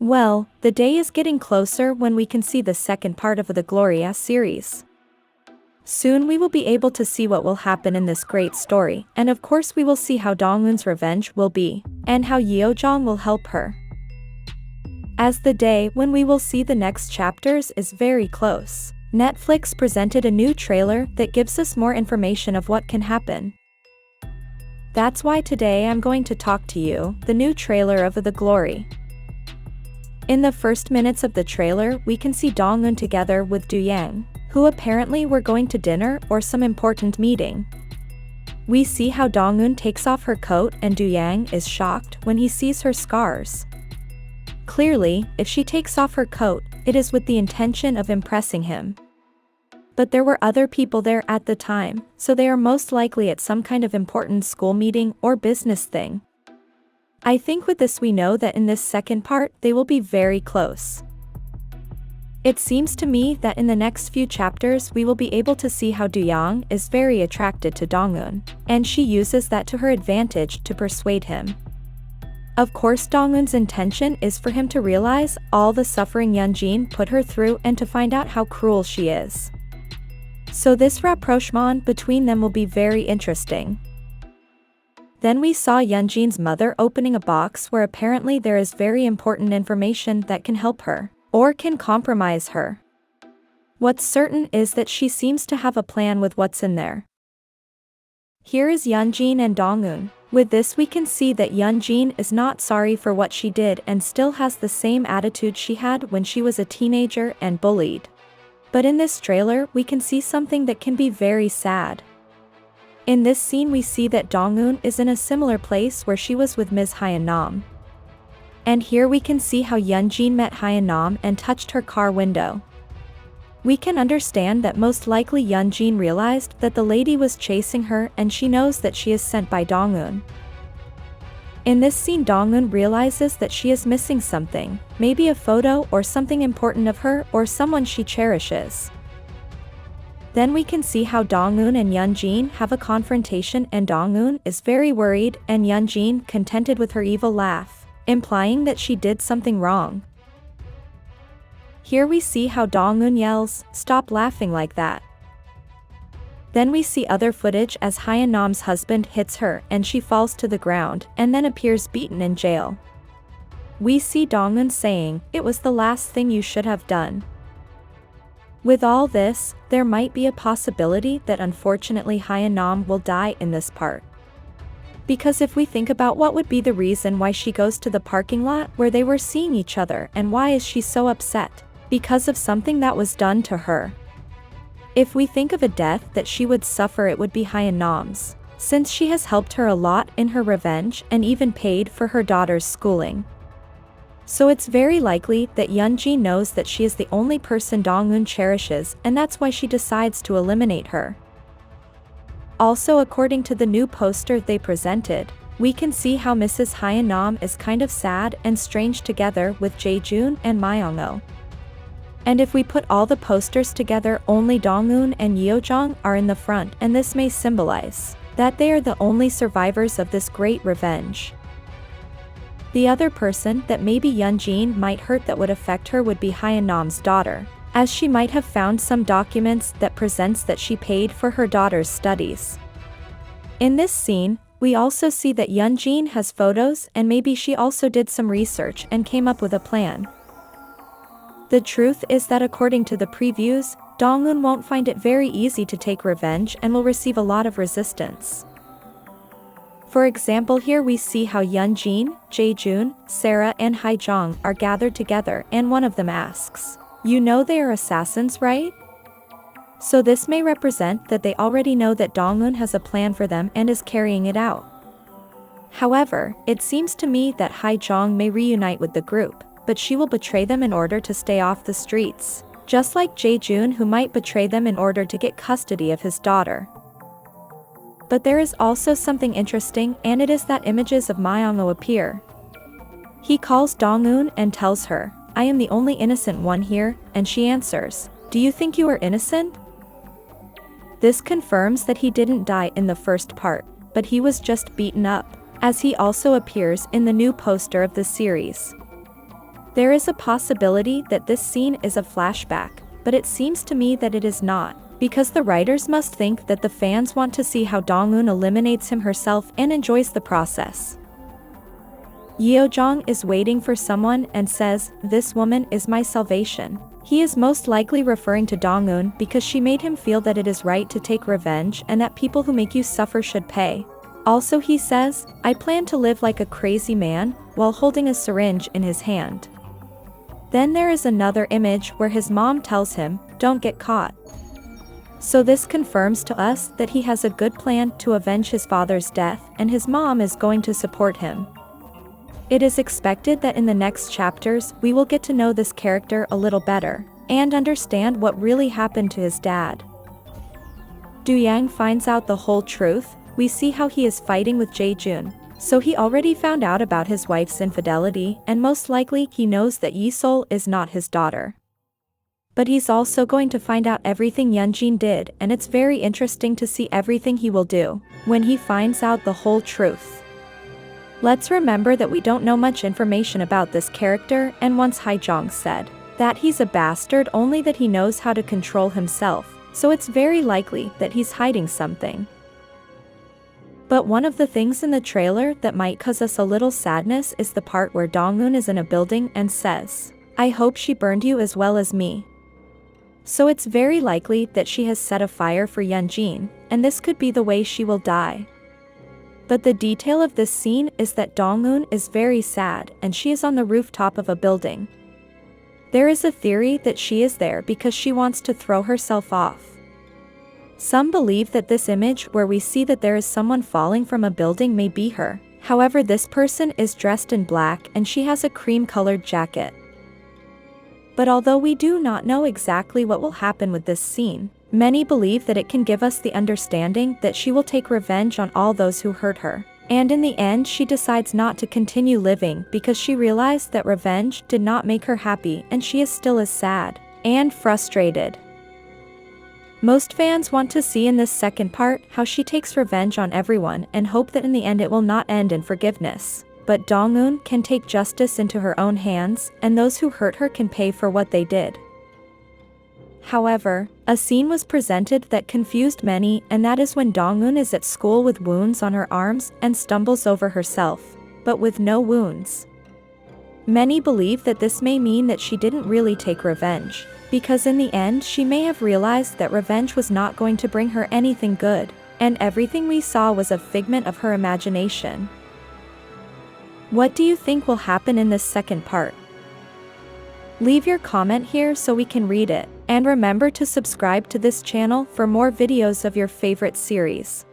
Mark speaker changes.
Speaker 1: Well, the day is getting closer when we can see the second part of the Gloria series. Soon we will be able to see what will happen in this great story, and of course we will see how Dong-eun's revenge will be, and how Yeo-jeong will help her. As the day when we will see the next chapters is very close, Netflix presented a new trailer that gives us more information of what can happen. That's why today I'm going to talk to you, the new trailer of The Glory. In the first minutes of the trailer we can see Dong-eun together with Do-yang, who apparently were going to dinner or some important meeting. We see how Dong-eun takes off her coat and Do-yang is shocked when he sees her scars. Clearly, if she takes off her coat, it is with the intention of impressing him. But there were other people there at the time, so they are most likely at some kind of important school meeting or business thing. I think with this we know that in this second part they will be very close. It seems to me that in the next few chapters we will be able to see how Do-yang is very attracted to Dong-eun, and she uses that to her advantage to persuade him. Of course Dong-eun's intention is for him to realize all the suffering Yoon-jin put her through and to find out how cruel she is. So this rapprochement between them will be very interesting. Then we saw Yoon-jin's mother opening a box where apparently there is very important information that can help her, or can compromise her. What's certain is that she seems to have a plan with what's in there. Here is Yoon-jin and Dong-eun. With this we can see that Yoon-jin is not sorry for what she did and still has the same attitude she had when she was a teenager and bullied. But in this trailer we can see something that can be very sad. In this scene we see that Dong-eun is in a similar place where she was with Ms. Hye-nam. And here we can see how Yoon-jin met Hye-nam and touched her car window. We can understand that most likely Yoon-jin realized that the lady was chasing her and she knows that she is sent by Dong-eun. In this scene Dong-eun realizes that she is missing something, maybe a photo or something important of her or someone she cherishes. Then we can see how Dong-eun and Yoon-jin have a confrontation and Dong-eun is very worried and Yoon-jin contented with her evil laugh, implying that she did something wrong. Here we see how Dong-eun yells, "Stop laughing like that." Then we see other footage as Hye-nam's husband hits her and she falls to the ground and then appears beaten in jail. We see Dong-eun saying, "It was the last thing you should have done." With all this, there might be a possibility that unfortunately Hye-nam will die in this part. Because if we think about what would be the reason why she goes to the parking lot where they were seeing each other and why is she so upset? Because of something that was done to her. If we think of a death that she would suffer it would be Hye-nam's, since she has helped her a lot in her revenge and even paid for her daughter's schooling. So it's very likely that Yoon-jin knows that she is the only person Dong-eun cherishes and that's why she decides to eliminate her. Also according to the new poster they presented, we can see how Mrs. Hye-nam is kind of sad and strange together with Jae-joon and Myung-oh. And if we put all the posters together only Dong-eun and Yeo-jeong are in the front and this may symbolize that they are the only survivors of this great revenge. The other person that maybe Yoon-jin might hurt that would affect her would be Hye-nam's daughter, as she might have found some documents that presents that she paid for her daughter's studies. In this scene, we also see that Yoon-jin has photos and maybe she also did some research and came up with a plan. The truth is that according to the previews, Dong-eun won't find it very easy to take revenge and will receive a lot of resistance. For example, here we see how Yoon-jin, Jae-joon, Sarah and Hye-jeong are gathered together and one of them asks, "You know they are assassins, right?" So this may represent that they already know that Dong-eun has a plan for them and is carrying it out. However, it seems to me that Hye-jeong may reunite with the group, but she will betray them in order to stay off the streets, just like Jae-joon who might betray them in order to get custody of his daughter. But there is also something interesting and it is that images of Myung-oh appear. He calls Dong-eun and tells her, "I am the only innocent one here," and she answers, "Do you think you are innocent?" This confirms that he didn't die in the first part, but he was just beaten up, as he also appears in the new poster of the series. There is a possibility that this scene is a flashback, but it seems to me that it is not, because the writers must think that the fans want to see how Dong-eun eliminates him herself and enjoys the process. Yeo-jeong is waiting for someone and says, "This woman is my salvation." He is most likely referring to Dong-eun because she made him feel that it is right to take revenge and that people who make you suffer should pay. Also he says, "I plan to live like a crazy man," while holding a syringe in his hand. Then there is another image where his mom tells him, "Don't get caught." So this confirms to us that he has a good plan to avenge his father's death and his mom is going to support him. It is expected that in the next chapters we will get to know this character a little better, and understand what really happened to his dad. Do-yang finds out the whole truth. We see how he is fighting with Jae-joon, so he already found out about his wife's infidelity, and most likely he knows that Yi-sol is not his daughter. But he's also going to find out everything Yoon-jin did, and it's very interesting to see everything he will do when he finds out the whole truth. Let's remember that we don't know much information about this character, and once Hye-jeong said that he's a bastard, only that he knows how to control himself, so it's very likely that he's hiding something. But one of the things in the trailer that might cause us a little sadness is the part where Dong-eun is in a building and says, "I hope she burned you as well as me." So it's very likely that she has set a fire for Yoon-jin, and this could be the way she will die. But the detail of this scene is that Dong-eun is very sad and she is on the rooftop of a building. There is a theory that she is there because she wants to throw herself off. Some believe that this image where we see that there is someone falling from a building may be her. However, this person is dressed in black and she has a cream-colored jacket. But although we do not know exactly what will happen with this scene, many believe that it can give us the understanding that she will take revenge on all those who hurt her. And in the end she decides not to continue living because she realized that revenge did not make her happy and she is still as sad and frustrated. Most fans want to see in this second part how she takes revenge on everyone and hope that in the end it will not end in forgiveness. But Dong-eun can take justice into her own hands, and those who hurt her can pay for what they did. However, a scene was presented that confused many, and that is when Dong-eun is at school with wounds on her arms and stumbles over herself, but with no wounds. Many believe that this may mean that she didn't really take revenge, because in the end she may have realized that revenge was not going to bring her anything good, and everything we saw was a figment of her imagination. What do you think will happen in this second part? Leave your comment here so we can read it, and remember to subscribe to this channel for more videos of your favorite series.